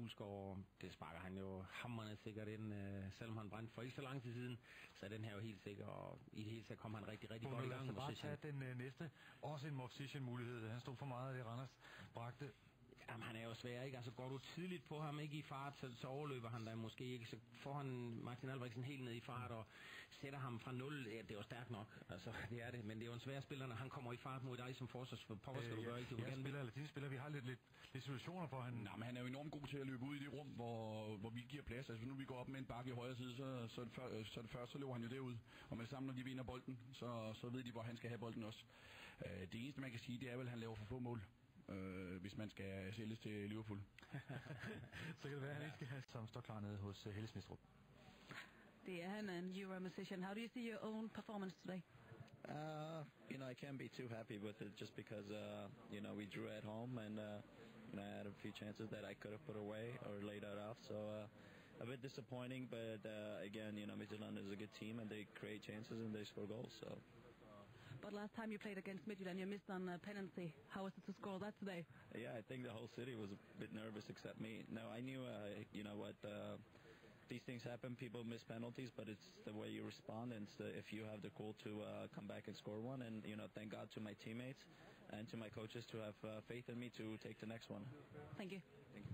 Fuglsgaard, det sparker han jo hamrende sikkert ind, selvom han brændte for ikke så lang tid siden, så er den her jo helt sikker, og i det hele taget kom han rigtig godt i gang. Må bare tage den næste, også en Movsician-mulighed, han stod for meget af det, Randers bragte. Jamen, han er jo svær, ikke? Altså, går du tidligt på ham, ikke i fart, så overløber han der måske ikke. Så får han Martin Albrigtsen helt ned i fart og sætter ham fra 0. Ja, det er jo stærkt nok. Altså, det er det. Men det er jo en svær spiller, når han kommer i fart mod dig som forsvarspokker, skal du gøre, ikke? Dine spiller, vi har lidt situationer for han. Nej, men han er jo enormt god til at løbe ud i det rum, hvor vi giver plads. Altså, nu vi går op med en bakke i højre side, så er det først, så løber han jo derud. Og med sammen, når de vinder bolden, så ved de, hvor han skal have bolden også. Det eneste, man kan sige, det er vel, at han laver for få mål. Hvis man skal sælges til Liverpool. Så kan det være, at han ikke skal have, som står klar nede hos Helle Smidstrup. Det er han, and you're a musician. How do you see your own performance today? I can't be too happy with it just because, we drew at home and, I had a few chances that I could have put away or laid that off. So, a bit disappointing, but again, Midtjylland is a good team and they create chances and they score goals, so... But last time you played against Midtjylland, you missed on a penalty. How was it to score that today? Yeah, I think the whole city was a bit nervous except me. No, I knew, these things happen. People miss penalties, but it's the way you respond. And if you have the goal to come back and score one. And, thank God to my teammates and to my coaches to have faith in me to take the next one. Thank you. Thank you.